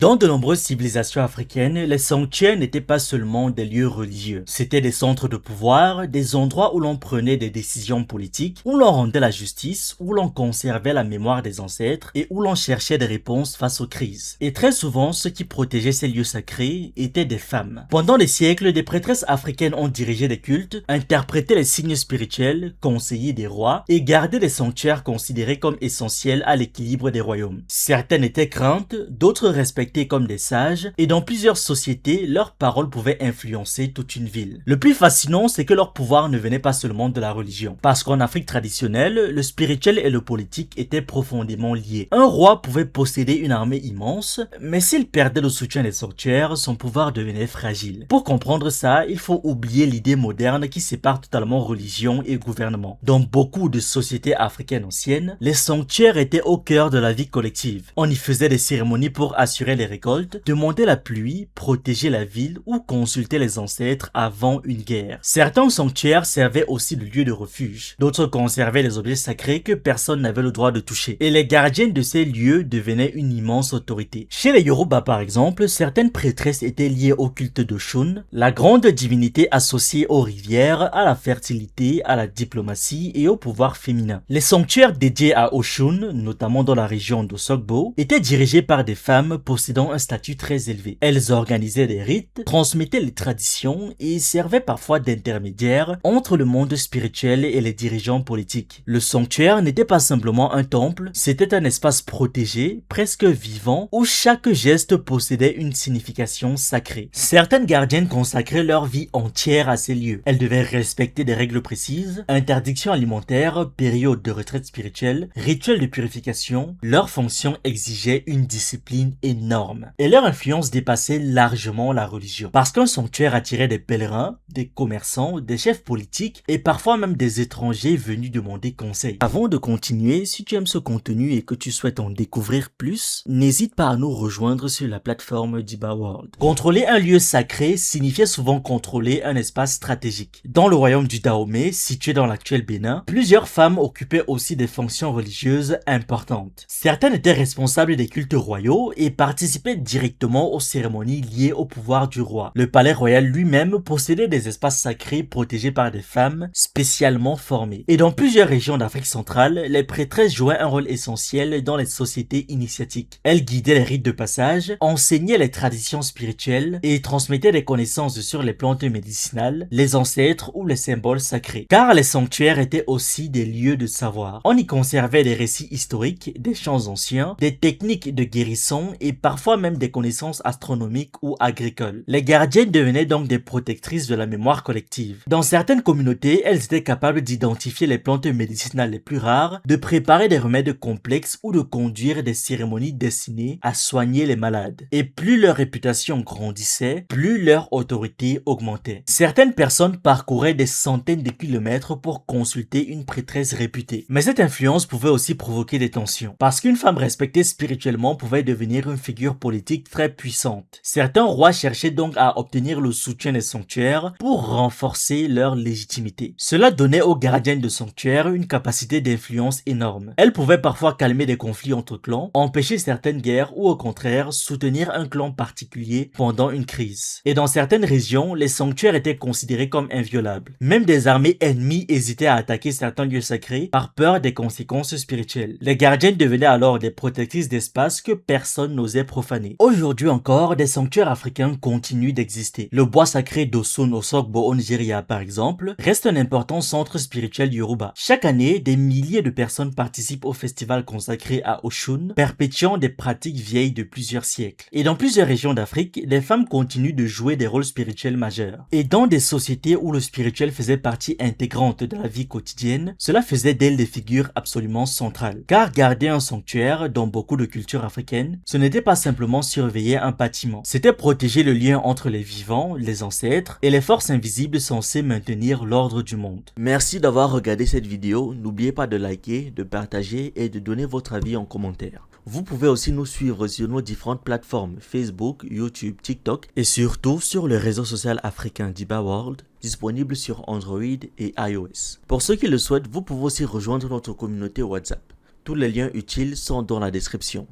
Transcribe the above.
Dans de nombreuses civilisations africaines, les sanctuaires n'étaient pas seulement des lieux religieux. C'étaient des centres de pouvoir, des endroits où l'on prenait des décisions politiques, où l'on rendait la justice, où l'on conservait la mémoire des ancêtres et où l'on cherchait des réponses face aux crises. Et très souvent, ceux qui protégeaient ces lieux sacrés étaient des femmes. Pendant des siècles, des prêtresses africaines ont dirigé des cultes, interprété les signes spirituels, conseillé des rois et gardé des sanctuaires considérés comme essentiels à l'équilibre des royaumes. Certaines étaient craintes, d'autres respectaient comme des sages, et dans plusieurs sociétés, leurs paroles pouvaient influencer toute une ville. Le plus fascinant, c'est que leur pouvoir ne venait pas seulement de la religion, parce qu'en Afrique traditionnelle, le spirituel et le politique étaient profondément liés. Un roi pouvait posséder une armée immense, mais s'il perdait le soutien des sanctuaires, son pouvoir devenait fragile. Pour comprendre ça, il faut oublier l'idée moderne qui sépare totalement religion et gouvernement. Dans beaucoup de sociétés africaines anciennes, les sanctuaires étaient au cœur de la vie collective. On y faisait des cérémonies pour assurer les récoltes, demander la pluie, protéger la ville ou consulter les ancêtres avant une guerre. Certains sanctuaires servaient aussi de lieu de refuge. D'autres conservaient des objets sacrés que personne n'avait le droit de toucher. Et les gardiens de ces lieux devenaient une immense autorité. Chez les Yoruba par exemple, certaines prêtresses étaient liées au culte d'Oshun, la grande divinité associée aux rivières, à la fertilité, à la diplomatie et au pouvoir féminin. Les sanctuaires dédiés à Oshun, notamment dans la région d'Osogbo, étaient dirigés par des femmes possédant un statut très élevé. Elles organisaient des rites, transmettaient les traditions et servaient parfois d'intermédiaires entre le monde spirituel et les dirigeants politiques. Le sanctuaire n'était pas simplement un temple, c'était un espace protégé, presque vivant, où chaque geste possédait une signification sacrée. Certaines gardiennes consacraient leur vie entière à ces lieux. Elles devaient respecter des règles précises, interdictions alimentaires, périodes de retraite spirituelle, rituels de purification. Leur fonction exigeait une discipline énorme. Et leur influence dépassait largement la religion. Parce qu'un sanctuaire attirait des pèlerins, des commerçants, des chefs politiques et parfois même des étrangers venus demander conseil. Avant de continuer, si tu aimes ce contenu et que tu souhaites en découvrir plus, n'hésite pas à nous rejoindre sur la plateforme d'Iba World. Contrôler un lieu sacré signifiait souvent contrôler un espace stratégique. Dans le royaume du Dahomey, situé dans l'actuel Bénin, plusieurs femmes occupaient aussi des fonctions religieuses importantes. Certaines étaient responsables des cultes royaux et participaient directement aux cérémonies liées au pouvoir du roi. Le palais royal lui-même possédait des espaces sacrés protégés par des femmes spécialement formées. Et dans plusieurs régions d'Afrique centrale, les prêtresses jouaient un rôle essentiel dans les sociétés initiatiques. Elles guidaient les rites de passage, enseignaient les traditions spirituelles et transmettaient des connaissances sur les plantes médicinales, les ancêtres ou les symboles sacrés. Car les sanctuaires étaient aussi des lieux de savoir. On y conservait des récits historiques, des chants anciens, des techniques de guérison et parfois même des connaissances astronomiques ou agricoles. Les gardiennes devenaient donc des protectrices de la mémoire collective. Dans certaines communautés, elles étaient capables d'identifier les plantes médicinales les plus rares, de préparer des remèdes complexes ou de conduire des cérémonies destinées à soigner les malades. Et plus leur réputation grandissait, plus leur autorité augmentait. Certaines personnes parcouraient des centaines de kilomètres pour consulter une prêtresse réputée. Mais cette influence pouvait aussi provoquer des tensions, parce qu'une femme respectée spirituellement pouvait devenir une figure politique très puissante. Certains rois cherchaient donc à obtenir le soutien des sanctuaires pour renforcer leur légitimité. Cela donnait aux gardiennes de sanctuaires une capacité d'influence énorme. Elles pouvaient parfois calmer des conflits entre clans, empêcher certaines guerres ou au contraire soutenir un clan particulier pendant une crise. Et dans certaines régions, les sanctuaires étaient considérés comme inviolables. Même des armées ennemies hésitaient à attaquer certains lieux sacrés par peur des conséquences spirituelles. Les gardiennes devenaient alors des protectrices d'espace que personne n'osait profaner. Aujourd'hui encore, des sanctuaires africains continuent d'exister. Le bois sacré d'Osun Osogbo au Nigeria par exemple, reste un important centre spirituel Yoruba. Chaque année, des milliers de personnes participent au festival consacré à Oshun, perpétuant des pratiques vieilles de plusieurs siècles. Et dans plusieurs régions d'Afrique, les femmes continuent de jouer des rôles spirituels majeurs. Et dans des sociétés où le spirituel faisait partie intégrante de la vie quotidienne, cela faisait d'elles des figures absolument centrales. Car garder un sanctuaire, dans beaucoup de cultures africaines, ce n'était pas simplement surveiller un bâtiment. C'était protéger le lien entre les vivants, les ancêtres et les forces invisibles censées maintenir l'ordre du monde. Merci d'avoir regardé cette vidéo. N'oubliez pas de liker, de partager et de donner votre avis en commentaire. Vous pouvez aussi nous suivre sur nos différentes plateformes Facebook, YouTube, TikTok et surtout sur le réseau social africain d'Iba World, disponible sur Android et iOS. Pour ceux qui le souhaitent, vous pouvez aussi rejoindre notre communauté WhatsApp. Tous les liens utiles sont dans la description.